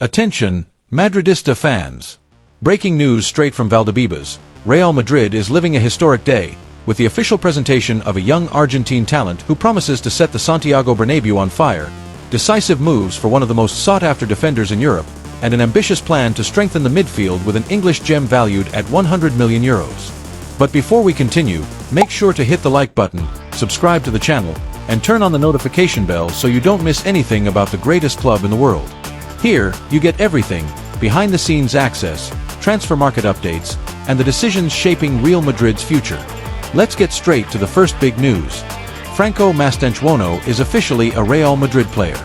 Attention, Madridista fans! Breaking news straight from Valdebebas, Real Madrid is living a historic day, with the official presentation of a young Argentine talent who promises to set the Santiago Bernabéu on fire, decisive moves for one of the most sought-after defenders in Europe, and an ambitious plan to strengthen the midfield with an English gem valued at €100 million. But before we continue, make sure to hit the like button, subscribe to the channel, and turn on the notification bell so you don't miss anything about the greatest club in the world. Here, you get everything, behind-the-scenes access, transfer market updates, and the decisions shaping Real Madrid's future. Let's get straight to the first big news. Franco Mastantuono is officially a Real Madrid player.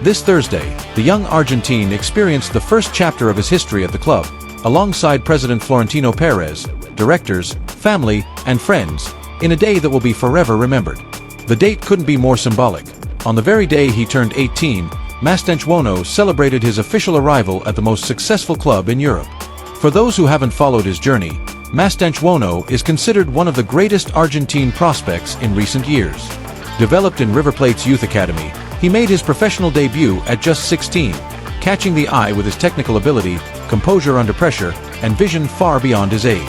This Thursday, the young Argentine experienced the first chapter of his history at the club, alongside President Florentino Perez, directors, family, and friends, in a day that will be forever remembered. The date couldn't be more symbolic. On the very day he turned 18, Mastantuono celebrated his official arrival at the most successful club in Europe. For those who haven't followed his journey, Mastantuono is considered one of the greatest Argentine prospects in recent years. Developed in River Plate's youth academy, he made his professional debut at just 16, catching the eye with his technical ability, composure under pressure, and vision far beyond his age.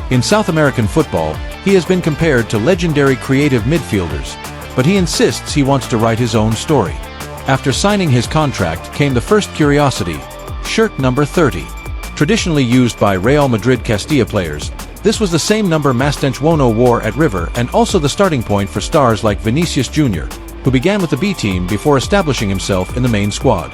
In South American football, he has been compared to legendary creative midfielders, but he insists he wants to write his own story. After signing his contract came the first curiosity: shirt number 30. Traditionally used by Real Madrid Castilla players, this was the same number Mastantuono wore at River and also the starting point for stars like Vinicius Jr., who began with the B team before establishing himself in the main squad.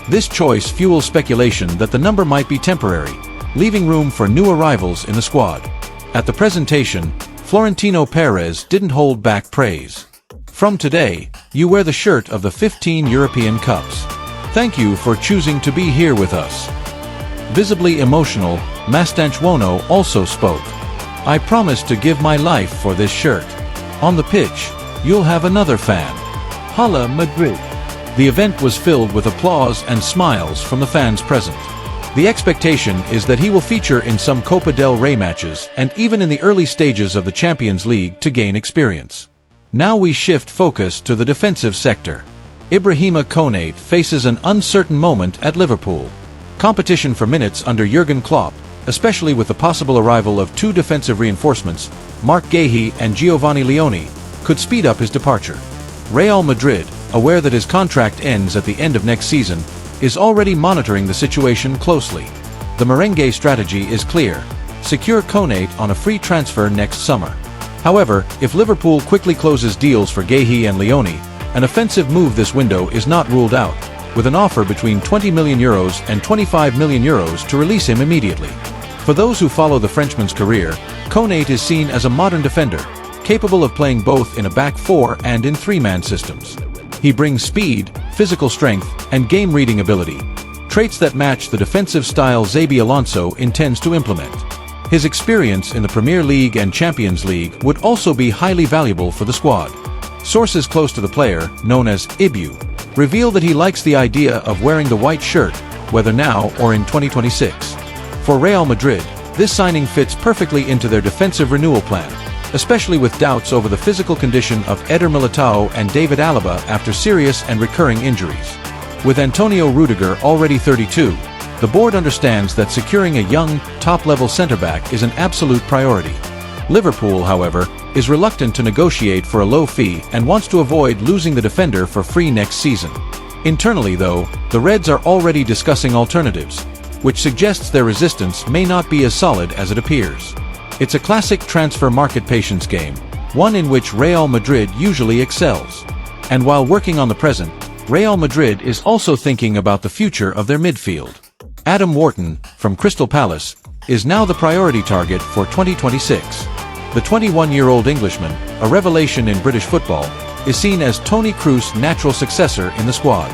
This choice fuels speculation that the number might be temporary, leaving room for new arrivals in the squad. At the presentation, Florentino Perez didn't hold back praise. From today, you wear the shirt of the 15 European Cups. Thank you for choosing to be here with us. Visibly emotional, Mastantuono also spoke. I promise to give my life for this shirt. On the pitch, you'll have another fan. Hala Madrid. The event was filled with applause and smiles from the fans present. The expectation is that he will feature in some Copa del Rey matches and even in the early stages of the Champions League to gain experience. Now we shift focus to the defensive sector. Ibrahima Konate faces an uncertain moment at Liverpool. Competition for minutes under Jurgen Klopp, especially with the possible arrival of two defensive reinforcements, Marc Guéhi and Giovanni Leone, could speed up his departure. Real Madrid, aware that his contract ends at the end of next season, is already monitoring the situation closely. The merengue strategy is clear: secure Konate on a free transfer next summer. However, if Liverpool quickly closes deals for Guéhi and Leone, an offensive move this window is not ruled out, with an offer between €20 million and €25 million to release him immediately. For those who follow the Frenchman's career, Konate is seen as a modern defender, capable of playing both in a back four and in three-man systems. He brings speed, physical strength, and game-reading ability, traits that match the defensive style Xabi Alonso intends to implement. His experience in the Premier League and Champions League would also be highly valuable for the squad. Sources close to the player, known as Ibu, reveal that he likes the idea of wearing the white shirt, whether now or in 2026. For Real Madrid, this signing fits perfectly into their defensive renewal plan, especially with doubts over the physical condition of Eder Militao and David Alaba after serious and recurring injuries. With Antonio Rudiger already 32, the board understands that securing a young, top-level centre-back is an absolute priority. Liverpool, however, is reluctant to negotiate for a low fee and wants to avoid losing the defender for free next season. Internally, though, the Reds are already discussing alternatives, which suggests their resistance may not be as solid as it appears. It's a classic transfer market patience game, one in which Real Madrid usually excels. And while working on the present, Real Madrid is also thinking about the future of their midfield. Adam Wharton, from Crystal Palace, is now the priority target for 2026. The 21-year-old Englishman, a revelation in British football, is seen as Toni Kroos' natural successor in the squad.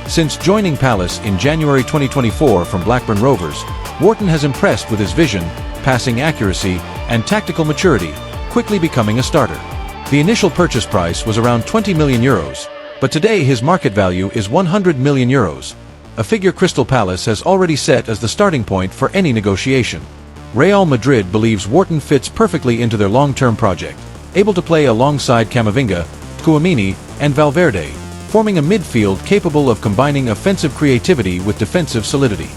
Since joining Palace in January 2024 from Blackburn Rovers, Wharton has impressed with his vision, passing accuracy, and tactical maturity, quickly becoming a starter. The initial purchase price was around €20 million, but today his market value is €100 million, a figure Crystal Palace has already set as the starting point for any negotiation. Real Madrid believes Wharton fits perfectly into their long-term project, able to play alongside Camavinga, Tchouaméni, and Valverde, forming a midfield capable of combining offensive creativity with defensive solidity.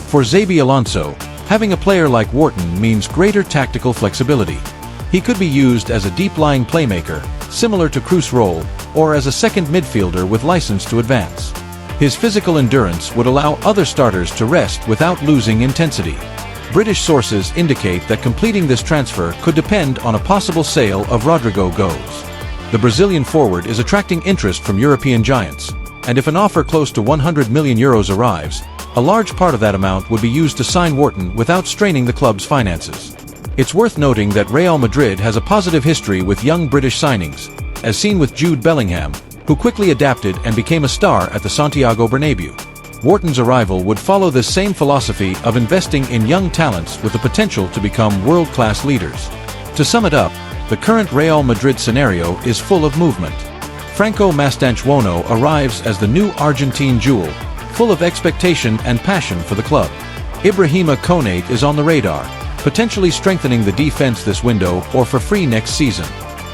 For Xabi Alonso, having a player like Wharton means greater tactical flexibility. He could be used as a deep-lying playmaker, similar to Kroos' role, or as a second midfielder with license to advance. His physical endurance would allow other starters to rest without losing intensity. British sources indicate that completing this transfer could depend on a possible sale of Rodrigo Goes. The Brazilian forward is attracting interest from European giants, and if an offer close to €100 million arrives, a large part of that amount would be used to sign Wharton without straining the club's finances. It's worth noting that Real Madrid has a positive history with young British signings, as seen with Jude Bellingham, who quickly adapted and became a star at the Santiago Bernabéu. Wharton's arrival would follow this same philosophy of investing in young talents with the potential to become world-class leaders. To sum it up, the current Real Madrid scenario is full of movement. Franco Mastantuono arrives as the new Argentine jewel, full of expectation and passion for the club. Ibrahima Konate is on the radar, potentially strengthening the defense this window or for free next season.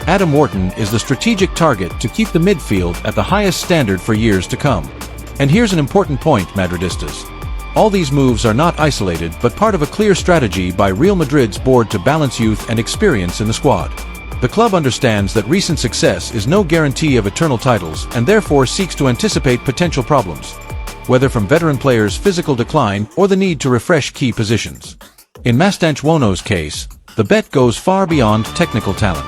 Adam Wharton is the strategic target to keep the midfield at the highest standard for years to come. And here's an important point, Madridistas. All these moves are not isolated but part of a clear strategy by Real Madrid's board to balance youth and experience in the squad. The club understands that recent success is no guarantee of eternal titles and therefore seeks to anticipate potential problems, whether from veteran players' physical decline or the need to refresh key positions. In Mastantuono's case, the bet goes far beyond technical talent.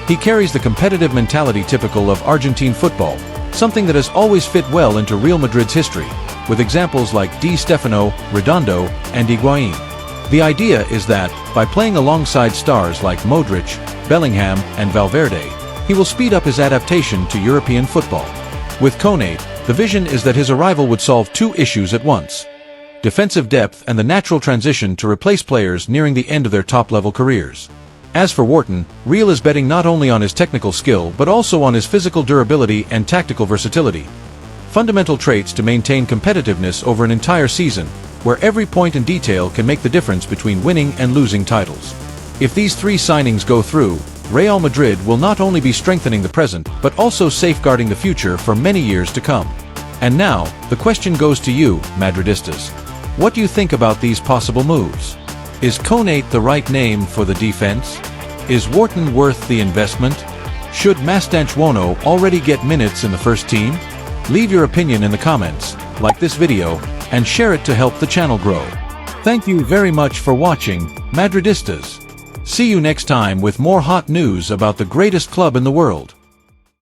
He carries the competitive mentality typical of Argentine football, something that has always fit well into Real Madrid's history, with examples like Di Stefano, Redondo, and Higuaín. The idea is that, by playing alongside stars like Modric, Bellingham, and Valverde, he will speed up his adaptation to European football. With Konate, the vision is that his arrival would solve two issues at once: defensive depth and the natural transition to replace players nearing the end of their top-level careers. As for Wharton, Real is betting not only on his technical skill but also on his physical durability and tactical versatility, fundamental traits to maintain competitiveness over an entire season, where every point and detail can make the difference between winning and losing titles. If these three signings go through, Real Madrid will not only be strengthening the present but also safeguarding the future for many years to come. And now, the question goes to you, Madridistas. What do you think about these possible moves? Is Konate the right name for the defense? Is Wharton worth the investment? Should Mastantuono already get minutes in the first team? Leave your opinion in the comments, like this video, and share it to help the channel grow. Thank you very much for watching, Madridistas. See you next time with more hot news about the greatest club in the world.